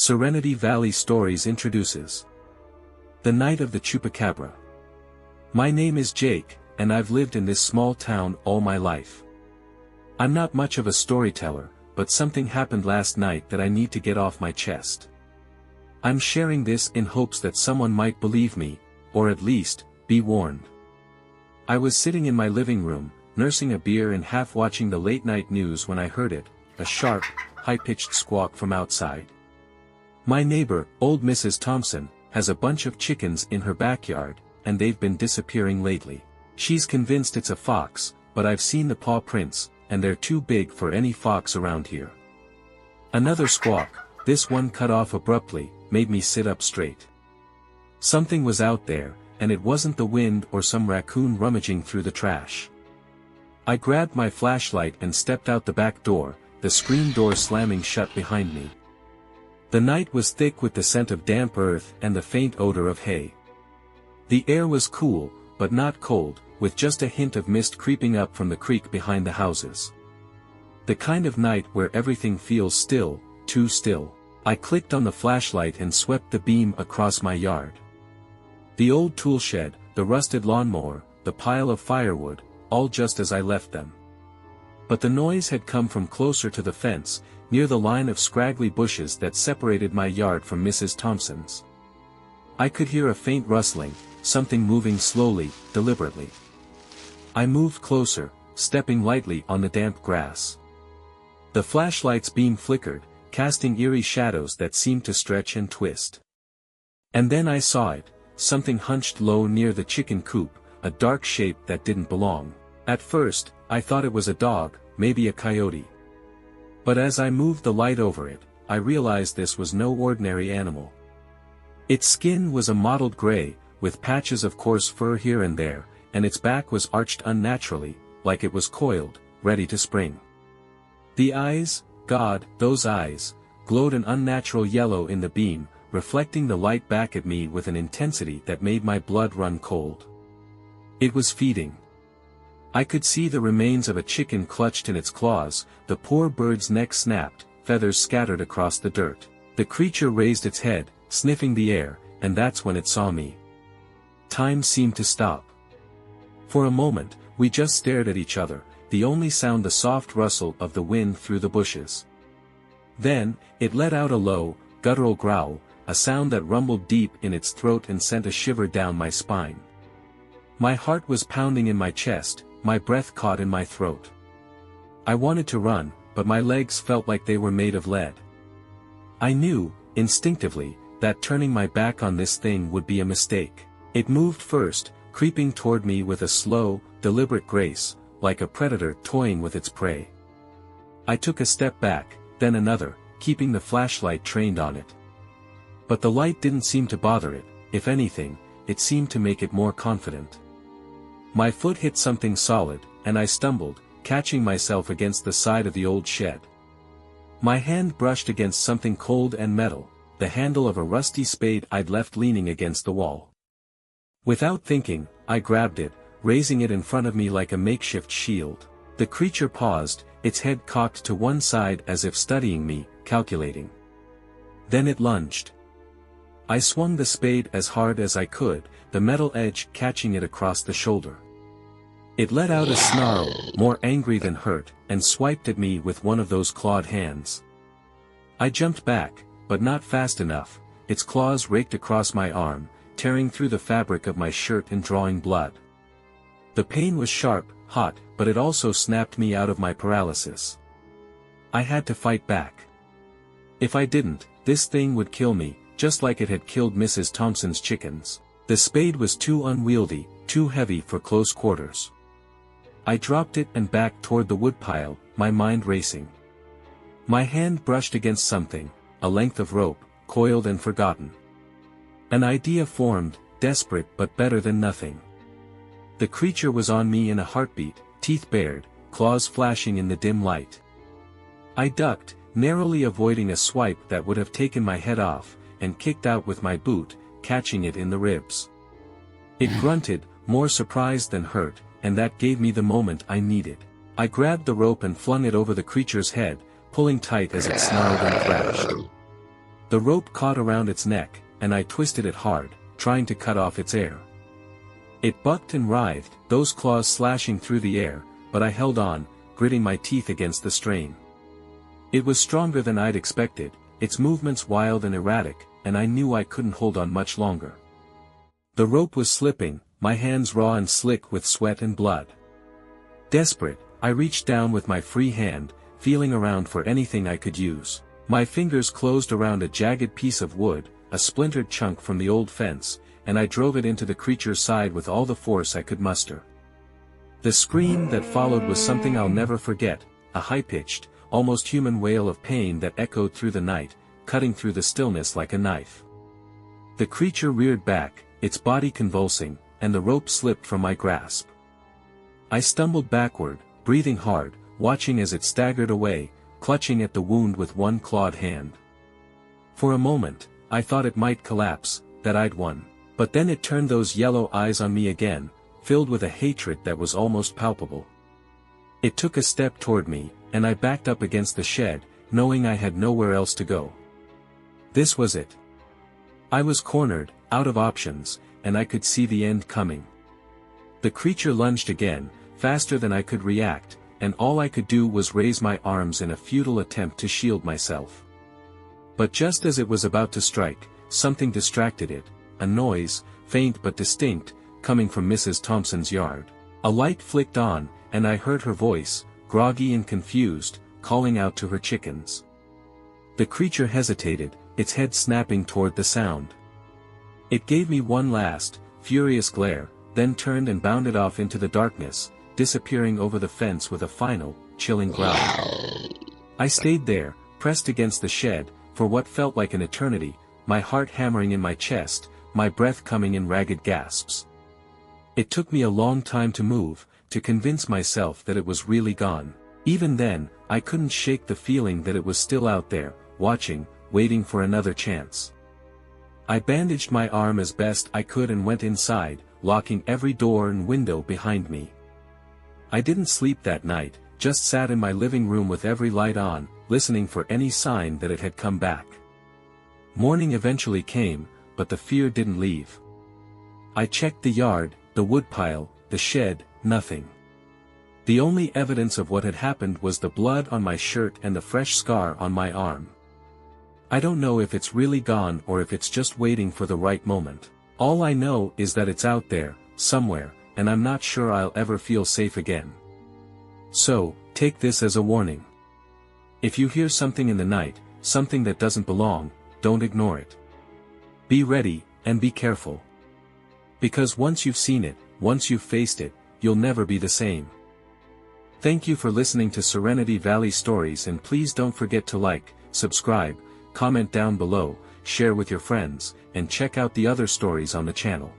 Serenity Valley Stories introduces The Night of the Chupacabra. My name is Jake, and I've lived in this small town all my life. I'm not much of a storyteller, but something happened last night that I need to get off my chest. I'm sharing this in hopes that someone might believe me, or at least, be warned. I was sitting in my living room, nursing a beer and half watching the late-night news when I heard it, a sharp, high-pitched squawk from outside. My neighbor, old Mrs. Thompson, has a bunch of chickens in her backyard, and they've been disappearing lately. She's convinced it's a fox, but I've seen the paw prints, and they're too big for any fox around here. Another squawk, this one cut off abruptly, made me sit up straight. Something was out there, and it wasn't the wind or some raccoon rummaging through the trash. I grabbed my flashlight and stepped out the back door, the screen door slamming shut behind me. The night was thick with the scent of damp earth and the faint odor of hay. The air was cool, but not cold, with just a hint of mist creeping up from the creek behind the houses. The kind of night where everything feels still, too still. I clicked on the flashlight and swept the beam across my yard. The old tool shed, the rusted lawnmower, the pile of firewood, all just as I left them. But the noise had come from closer to the fence, near the line of scraggly bushes that separated my yard from Mrs. Thompson's. I could hear a faint rustling, something moving slowly, deliberately. I moved closer, stepping lightly on the damp grass. The flashlight's beam flickered, casting eerie shadows that seemed to stretch and twist. And then I saw it, something hunched low near the chicken coop, a dark shape that didn't belong. At first, I thought it was a dog, maybe a coyote. But as I moved the light over it, I realized this was no ordinary animal. Its skin was a mottled gray, with patches of coarse fur here and there, and its back was arched unnaturally, like it was coiled, ready to spring. The eyes, God, those eyes, glowed an unnatural yellow in the beam, reflecting the light back at me with an intensity that made my blood run cold. It was feeding. I could see the remains of a chicken clutched in its claws, the poor bird's neck snapped, feathers scattered across the dirt. The creature raised its head, sniffing the air, and that's when it saw me. Time seemed to stop. For a moment, we just stared at each other, the only sound the soft rustle of the wind through the bushes. Then, it let out a low, guttural growl, a sound that rumbled deep in its throat and sent a shiver down my spine. My heart was pounding in my chest, my breath caught in my throat. I wanted to run, but my legs felt like they were made of lead. I knew, instinctively, that turning my back on this thing would be a mistake. It moved first, creeping toward me with a slow, deliberate grace, like a predator toying with its prey. I took a step back, then another, keeping the flashlight trained on it. But the light didn't seem to bother it, if anything, it seemed to make it more confident. My foot hit something solid, and I stumbled, catching myself against the side of the old shed. My hand brushed against something cold and metal, the handle of a rusty spade I'd left leaning against the wall. Without thinking, I grabbed it, raising it in front of me like a makeshift shield. The creature paused, its head cocked to one side as if studying me, calculating. Then it lunged. I swung the spade as hard as I could, the metal edge catching it across the shoulder. It let out a snarl, more angry than hurt, and swiped at me with one of those clawed hands. I jumped back, but not fast enough, its claws raked across my arm, tearing through the fabric of my shirt and drawing blood. The pain was sharp, hot, but it also snapped me out of my paralysis. I had to fight back. If I didn't, this thing would kill me, just like it had killed Mrs. Thompson's chickens. The spade was too unwieldy, too heavy for close quarters. I dropped it and backed toward the woodpile, my mind racing. My hand brushed against something, a length of rope, coiled and forgotten. An idea formed, desperate but better than nothing. The creature was on me in a heartbeat, teeth bared, claws flashing in the dim light. I ducked, narrowly avoiding a swipe that would have taken my head off, and kicked out with my boot, catching it in the ribs. It grunted, more surprised than hurt, and that gave me the moment I needed. I grabbed the rope and flung it over the creature's head, pulling tight as it snarled and thrashed. The rope caught around its neck, and I twisted it hard, trying to cut off its air. It bucked and writhed, those claws slashing through the air, but I held on, gritting my teeth against the strain. It was stronger than I'd expected, its movements wild and erratic, and I knew I couldn't hold on much longer. The rope was slipping, my hands raw and slick with sweat and blood. Desperate, I reached down with my free hand, feeling around for anything I could use. My fingers closed around a jagged piece of wood, a splintered chunk from the old fence, and I drove it into the creature's side with all the force I could muster. The scream that followed was something I'll never forget, a high-pitched, almost human wail of pain that echoed through the night, cutting through the stillness like a knife. The creature reared back, its body convulsing, and the rope slipped from my grasp. I stumbled backward, breathing hard, watching as it staggered away, clutching at the wound with one clawed hand. For a moment, I thought it might collapse, that I'd won. But then it turned those yellow eyes on me again, filled with a hatred that was almost palpable. It took a step toward me, and I backed up against the shed, knowing I had nowhere else to go. This was it. I was cornered, out of options, and I could see the end coming. The creature lunged again, faster than I could react, and all I could do was raise my arms in a futile attempt to shield myself. But just as it was about to strike, something distracted it, a noise, faint but distinct, coming from Mrs. Thompson's yard. A light flicked on, and I heard her voice, groggy and confused, calling out to her chickens. The creature hesitated, its head snapping toward the sound. It gave me one last, furious glare, then turned and bounded off into the darkness, disappearing over the fence with a final, chilling growl. I stayed there, pressed against the shed, for what felt like an eternity, my heart hammering in my chest, my breath coming in ragged gasps. It took me a long time to move, to convince myself that it was really gone. Even then, I couldn't shake the feeling that it was still out there, watching, waiting for another chance. I bandaged my arm as best I could and went inside, locking every door and window behind me. I didn't sleep that night, just sat in my living room with every light on, listening for any sign that it had come back. Morning eventually came, but the fear didn't leave. I checked the yard, the woodpile, the shed, nothing. The only evidence of what had happened was the blood on my shirt and the fresh scar on my arm. I don't know if it's really gone or if it's just waiting for the right moment. All I know is that it's out there, somewhere, and I'm not sure I'll ever feel safe again. So, take this as a warning. If you hear something in the night, something that doesn't belong, don't ignore it. Be ready, and be careful. Because once you've seen it, once you've faced it, you'll never be the same. Thank you for listening to Serenity Valley Stories, and please don't forget to like, subscribe, comment down below, share with your friends, and check out the other stories on the channel.